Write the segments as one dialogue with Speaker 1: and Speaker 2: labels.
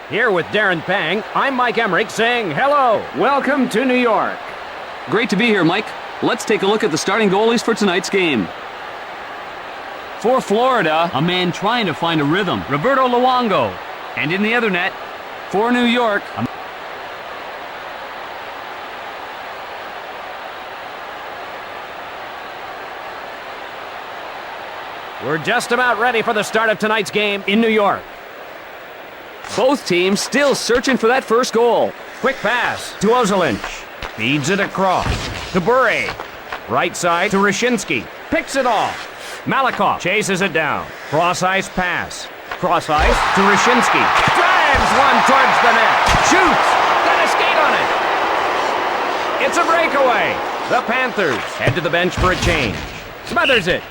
Speaker 1: Here with Darren Pang, I'm Mike Emmerich saying hello. Welcome to New York.
Speaker 2: Great to be here, Mike. Let's take a look at the starting goalies for tonight's game. For Florida, a man trying to find a rhythm, Roberto Luongo. And in the other net, for New York,
Speaker 1: We're just about ready for the start of tonight's game in New York.
Speaker 2: both teams still searching for that first goal.
Speaker 1: Quick pass to Ozolinch. Feeds it across to Bure. Right side to Rashinsky. Picks it off. Malakoff chases it down. Cross-ice pass. Cross-ice to Rashinsky. Drives one towards the net. Shoots. Got a skate on it. It's a breakaway. The Panthers head to the bench for a change. Smothers it.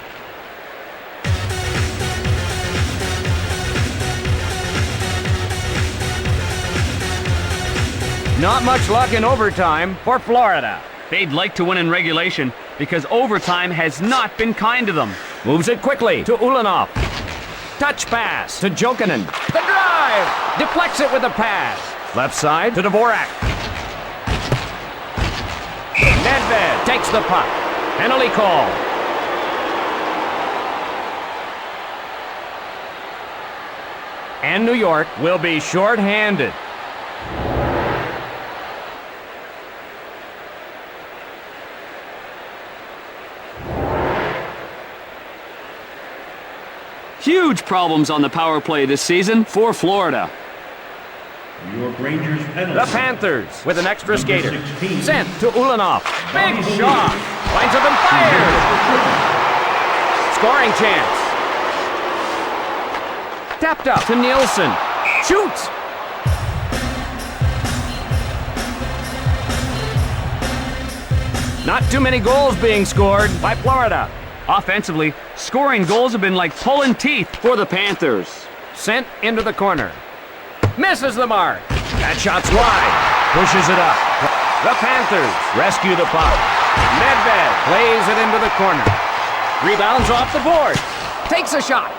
Speaker 1: Not much luck in overtime for Florida.
Speaker 2: They'd like to win in regulation because overtime has not been kind to them.
Speaker 1: Moves it quickly to Ulanov. Touch pass to Jokinen. The drive! Deflects it with a pass. Left side to Dvorak. Nedved takes the puck. Penalty call. And New York will be short-handed.
Speaker 2: Huge problems on the power play this season for Florida.
Speaker 3: New York Rangers penalty.
Speaker 1: The Panthers with an extra skater.
Speaker 3: 16.
Speaker 1: Sent to Ulanov. Big shot. Lines up and fires. Scoring chance. Tapped up to Nielsen. Shoots. Not too many goals being scored by Florida.
Speaker 2: Offensively, scoring goals have been like pulling teeth for the Panthers.
Speaker 1: Sent into the corner. Misses the mark. That shot's wide. Pushes it up. The Panthers rescue the puck. Nedved plays it into the corner. Rebounds off the board. Takes a shot.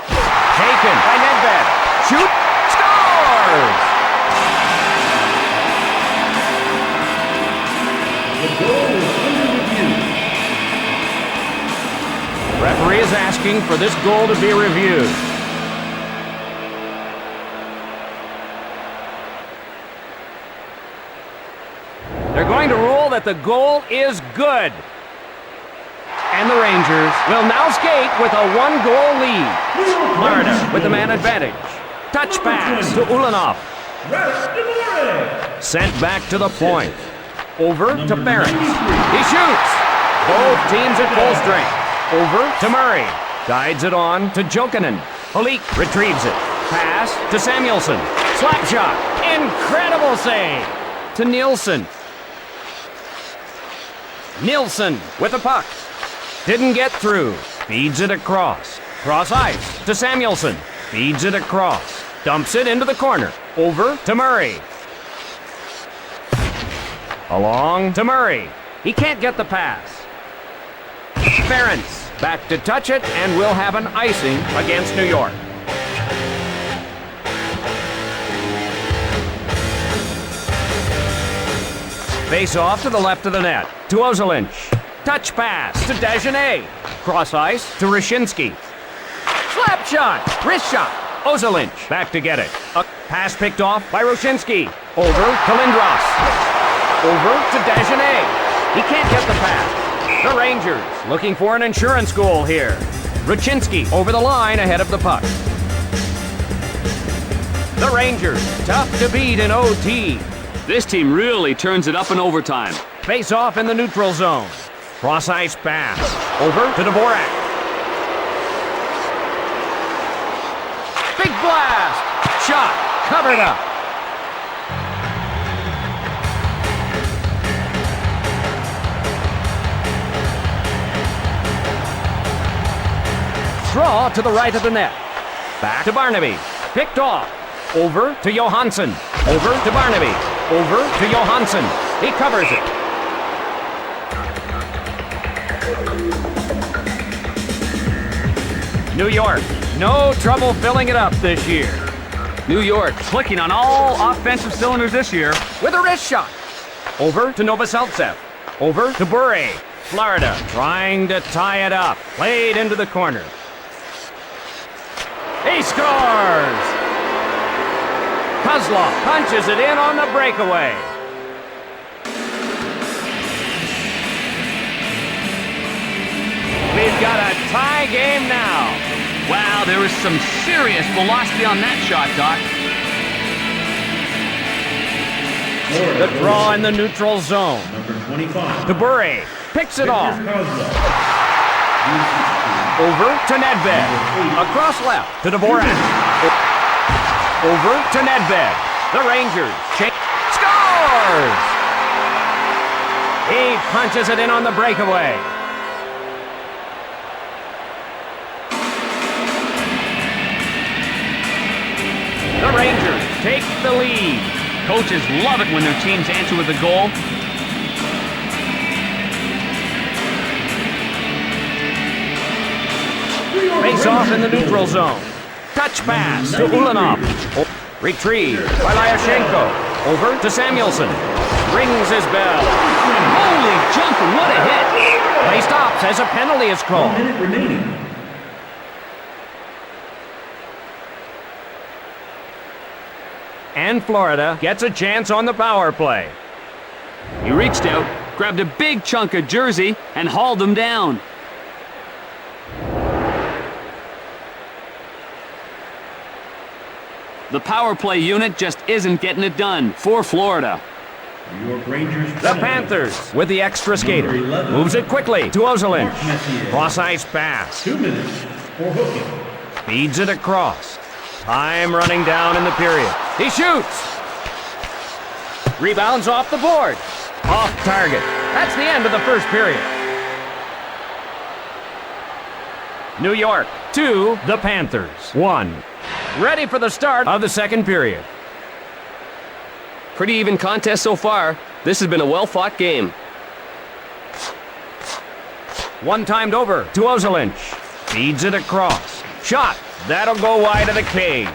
Speaker 1: Taken by Nedved. Shoot. Scores!
Speaker 3: The goal is under review.
Speaker 1: Referee is asking for this goal to be reviewed. They're going to rule that the goal is good. And the Rangers will now skate with a one-goal lead. Florida with the man advantage. Touch pass to Ulanov. Sent back to the point. Over to Barrett. He shoots. Both teams at full strength. Over to Murray. Guides it on to Jokinen. Holik retrieves it. Pass to Samuelson. Slap shot. Incredible save. To Nielsen. Nielsen with the puck. Didn't get through. Feeds it across. Cross ice to Samuelson. Feeds it across. Dumps it into the corner. Over to Murray. Along to Murray. He can't get the pass. Ferentz back to touch it, and we'll have an icing against New York. Face off to the left of the net. To Ozolinch. Touch pass to Dagenet. Cross ice to Rashinsky. Slap shot. Wrist shot. Ozolinch back to get it. A pass picked off by Rashinsky. Over to Lindros. Over to Dagenet. He can't get the pass. The Rangers looking for an insurance goal here. Rashinsky over the line ahead of the puck. The Rangers tough to beat in OT.
Speaker 2: This team really turns it up in overtime.
Speaker 1: Face off in the neutral zone. Cross ice pass. Over to Dvorak. Big blast. Shot. Covered up. Draw to the right of the net. Back to Barnaby. Picked off. Over to Johansson. Over to Barnaby. Over to Johansson. He covers it. New York, no trouble filling it up this year.
Speaker 2: New York clicking on all offensive cylinders this year.
Speaker 1: With a wrist shot. Over to Novoselicev. Over to Bure. Florida trying to tie it up. Played into the corner. He scores! Kozlov punches it in on the breakaway. We've got a tie game now.
Speaker 2: Wow, there was some serious velocity on that shot, Doc.
Speaker 1: The draw in the neutral zone.
Speaker 3: Number 25.
Speaker 1: To Bure. Picks it off.
Speaker 3: Kozlov.
Speaker 1: Over to Nedved. Across left to Dvorak. Over to Nedved. The Rangers scores! He punches it in on the breakaway. The Rangers take the lead.
Speaker 2: Coaches love it when their teams answer with a goal.
Speaker 1: Face off in the neutral zone. Touch pass to Ulanov. Retrieved by Lyashenko. Over to Samuelson. Rings his bell.
Speaker 2: Holy jumping, what a hit!
Speaker 1: Play stops as a penalty is called.
Speaker 3: 1 minute remaining.
Speaker 1: And Florida gets a chance on the power play.
Speaker 2: He reached out, grabbed a big chunk of jersey, and hauled him down. The power play unit just isn't getting it done for Florida.
Speaker 3: New York Rangers.
Speaker 1: The Panthers with the extra skater. Moves it quickly to Ozelinch. Cross-ice pass.
Speaker 3: 2 minutes for hooking.
Speaker 1: Feeds it across. Time running down in the period. He shoots. Rebounds off the board. Off target. That's the end of the first period. New York 2, the Panthers 1. Ready for the start of the second period.
Speaker 2: Pretty even contest so far. This has been a well-fought game.
Speaker 1: One timed over to Ozelinch. Feeds it across. Shot. That'll go wide of the cage.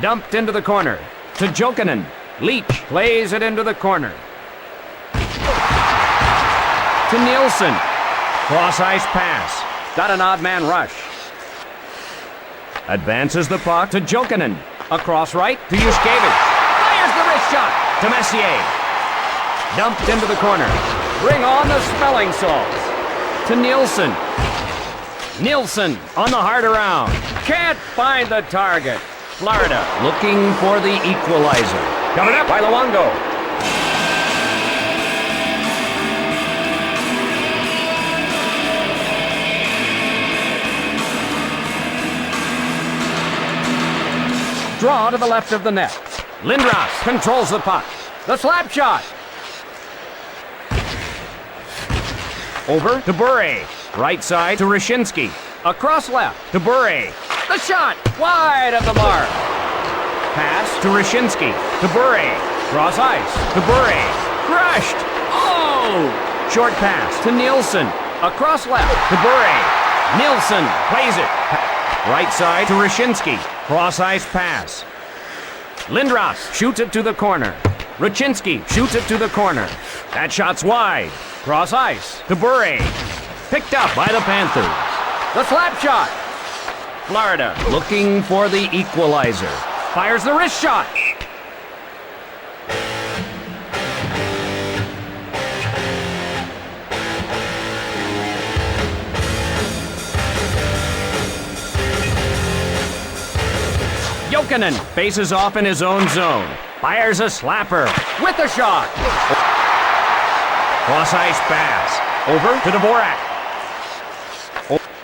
Speaker 1: Dumped into the corner. To Jokinen. Leach plays it into the corner. To Nielsen. Cross-ice pass. Got an odd man rush. Advances the puck to Jokinen. Across right to Yushkevich. Fires the wrist shot to Messier. Dumped into the corner. Bring on the smelling salts. To Nielsen. Nielsen on the hard around. Can't find the target. Florida looking for the equalizer. Coming up by Luongo. Draw to the left of the net. Lindros controls the puck. The slap shot. Over to Bure. Right side to Rashinsky. Across left to Bure. The shot wide of the mark. Pass to Rashinsky. To Bure. Cross ice to Bure. Crushed. Oh! Short pass to Nielsen. Across left to Bure. Nielsen plays it. Right side to Rashinsky. Cross ice pass. Lindros shoots it to the corner. Rachinsky shoots it to the corner. That shot's wide. Cross ice to Bure. Picked up by the Panthers. The slap shot. Florida looking for the equalizer. Fires the wrist shot. Jokinen faces off in his own zone. Fires a slapper with a shot. Cross ice pass. Over to Dvorak.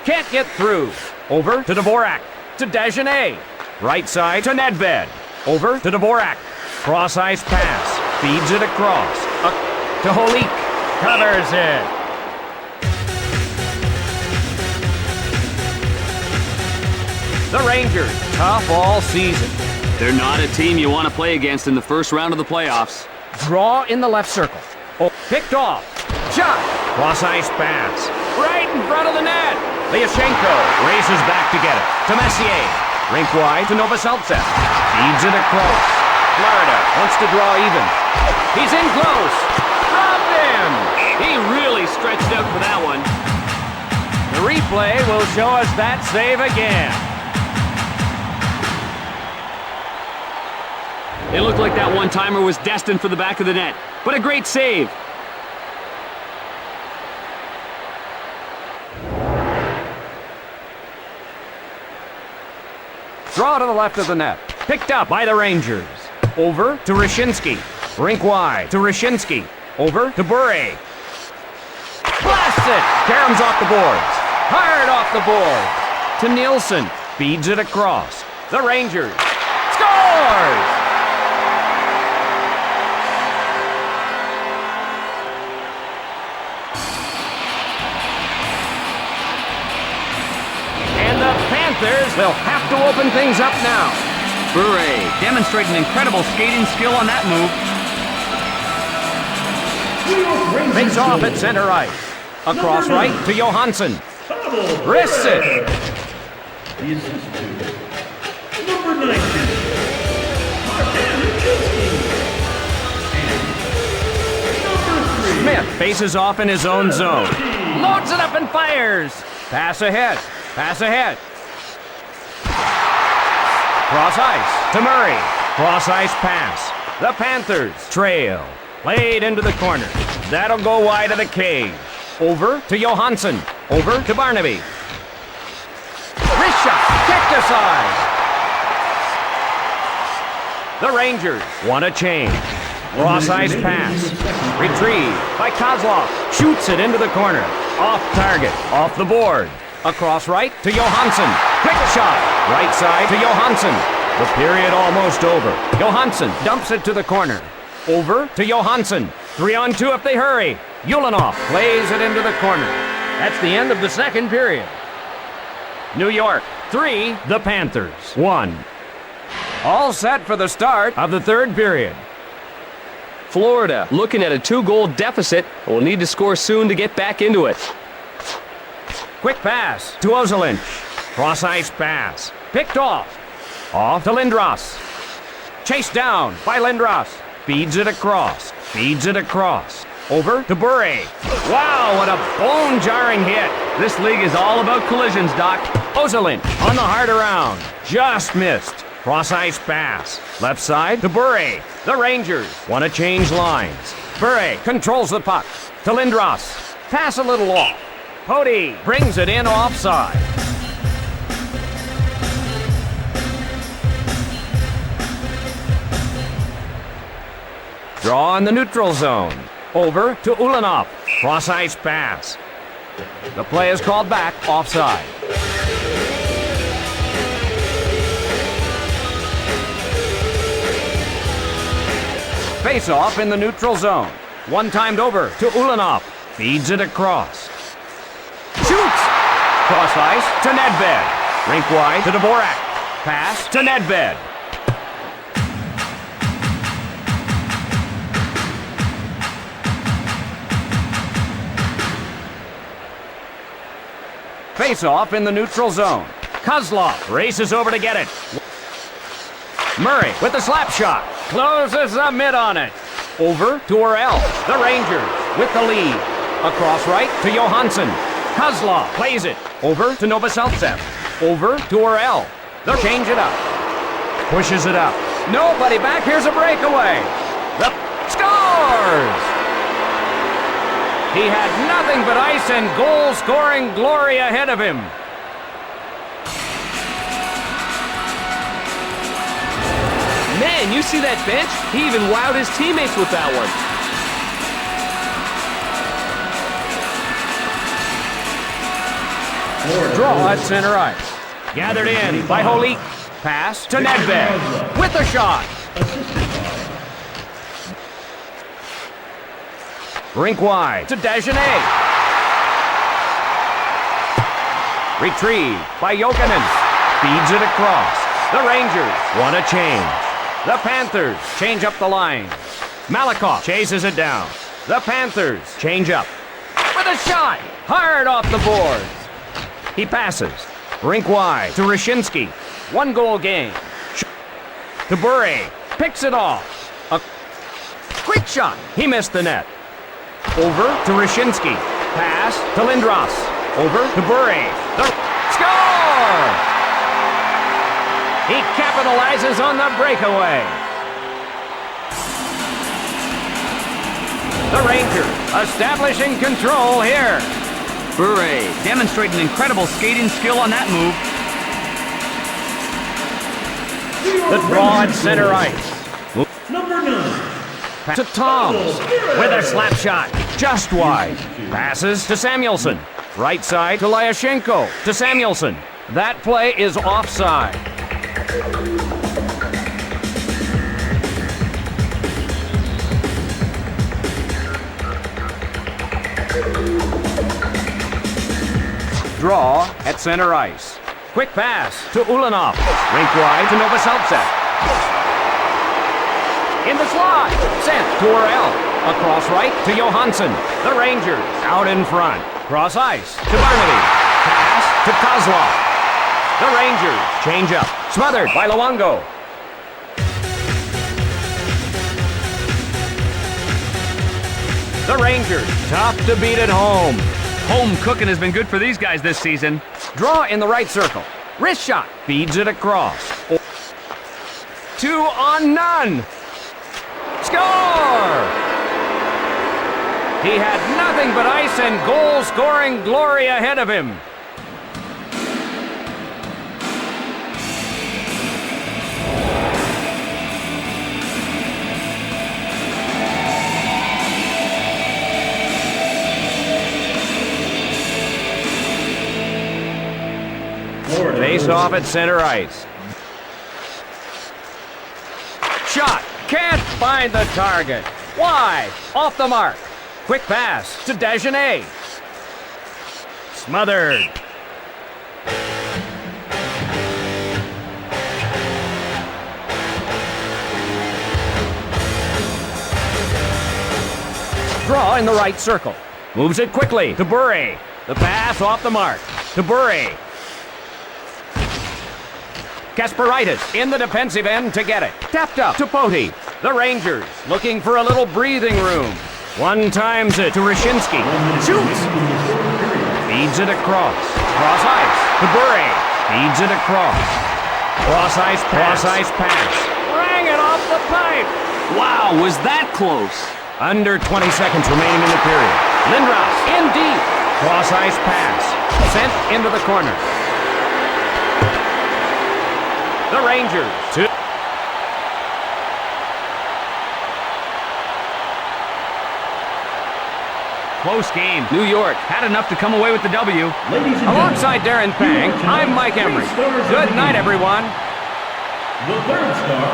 Speaker 1: Can't get through. Over to Dvorak. To Dagenet. Right side to Nedved. Over to Dvorak. Cross ice pass. Feeds it across. To Holik. Covers it. The Rangers, tough all season.
Speaker 2: They're not a team you want to play against in the first round of the playoffs.
Speaker 1: Draw in the left circle. Picked off. Shot. Cross ice pass. Right in front of the net. Lyashenko races back to get it. To Messier. Rink wide to Novoselic. Feeds it across. Florida wants to draw even. He's in close. Robbed him.
Speaker 2: He really stretched out for that one.
Speaker 1: The replay will show us that save again.
Speaker 2: It looked like that one-timer was destined for the back of the net, but a great save.
Speaker 1: Draw to the left of the net. Picked up by the Rangers. Over to Rishinsky. Rink wide to Rishinsky. Over to Bure. Blasts it! Caroms off the boards. Hard off the board. To Nielsen. Feeds it across. The Rangers. Scores! And the Panthers will have to open things up now.
Speaker 2: Bure demonstrating incredible skating skill on that move.
Speaker 1: Face off at center ice. Across right to Johansson. Wrists it.
Speaker 3: The assist to number 19. And number 3.
Speaker 1: Smith faces off in his own zone. Loads it up and fires. Pass ahead. Pass ahead. Cross ice to Murray. Cross ice pass. The Panthers trail. Played into the corner. That'll go wide of the cage. Over to Johansson. Over to Barnaby. Wrist shot. Kicked aside. The Rangers want a change. Cross ice pass. Retrieved by Kozlov. Shoots it into the corner. Off target. Off the board. Across right to Johansson. Quick shot. Right side to Johansson. The period almost over. Johansson dumps it to the corner. Over to Johansson. 3-on-2 if they hurry. Ulanov plays it into the corner. That's the end of the second period. New York 3, the Panthers 1. All set for the start of the third period.
Speaker 2: Florida looking at a 2-goal deficit and will need to score soon to get back into it.
Speaker 1: Quick pass to Ozelinch. Cross ice pass. Picked off. Off to Lindros. Chased down by Lindros. Feeds it across. Feeds it across. Over to Bure. Wow, what a bone-jarring hit.
Speaker 2: This league is all about collisions, Doc.
Speaker 1: Ozelinch on the hard around. Just missed. Cross ice pass. Left side to Bure. The Rangers want to change lines. Bure controls the puck. To Lindros. Pass a little off. Pody brings it in offside. Draw in the neutral zone. Over to Ulanov. Cross ice pass. The play is called back offside. Face off in the neutral zone. One timed over to Ulanov. Feeds it across. Shoots! Cross ice to Nedved. Rink wide to Dvorak. Pass to Nedved. Face off in the neutral zone. Kozlov races over to get it. Murray with the slap shot. Closes the mid on it. Over to Orel. The Rangers with the lead. Across right to Johansson. Kozlov plays it. Over to Novoselic. Over to Orel. They'll change it up. Pushes it up. Nobody back. Here's a breakaway. The scores! He had nothing but ice and goal-scoring glory ahead of him.
Speaker 2: Man, you see that bench? He even wowed his teammates with that one.
Speaker 1: Draw at center ice. Gathered in by Holik. Pass to Nedved with a shot. Rink wide to Dagenet. Retrieved by Jokinen. Feeds it across. The Rangers want a change. The Panthers change up the line. Malakoff chases it down. The Panthers change up. With a shot! Hard off the boards. He passes. Rink wide to Rishinsky. 1-goal game. DeBure picks it off. A quick shot. He missed the net. Over to Rishinsky. Pass to Lindros. Over to Bure. The score! He capitalizes on the breakaway. The Rangers establishing control here.
Speaker 2: Bure demonstrating incredible skating skill on that move.
Speaker 1: The draw at center ice.
Speaker 3: Number 9.
Speaker 1: To Toms with a slap shot. Just wide. Passes to Samuelson. Right side to Lyashenko. To Samuelson. That play is offside. Draw at center ice. Quick pass to Ulanov. Rink wide to Novoselic. In the slot. Sent to Orel. Across right to Johansson. The Rangers out in front. Cross ice to Barnaby. Pass to Kozlov. The Rangers change up. Smothered by Luongo. The Rangers tough to beat at home.
Speaker 2: Home cooking has been good for these guys this season.
Speaker 1: Draw in the right circle. Wrist shot. Feeds it across. 2-on-none. Score! He had nothing but ice and goal-scoring glory ahead of him. Face off at center ice. Shot. Can't find the target. Wide. Off the mark. Quick pass to Dagenet. Smothered. Draw in the right circle. Moves it quickly to Bure. The pass off the mark. To Bure. Kasparaitis in the defensive end to get it. Tapped up to Poti. The Rangers looking for a little breathing room. One times it to Rishinsky. Shoots. Feeds it across. Cross ice to Bure. Feeds it across. Cross ice pass. Rang it off the pipe.
Speaker 2: Wow, was that close?
Speaker 1: Under 20 seconds remaining in the period. Lindros in deep. Cross ice pass. Sent into the corner. The Rangers, 2.
Speaker 2: Close game. New York had enough to come away with the W.
Speaker 1: Alongside Darren Pang, I'm Mike Emery. Good night, everyone.
Speaker 3: The third star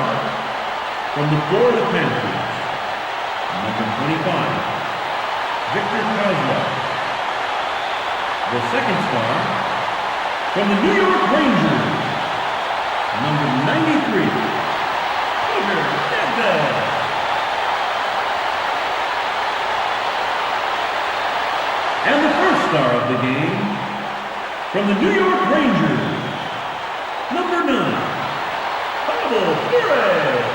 Speaker 3: from the Florida Panthers, number 25, Victor Kozlov. The second star from the New York Rangers, number 93, Peter Nedved. And the first star of the game, from the New York Rangers, number 9, Pavel Bure.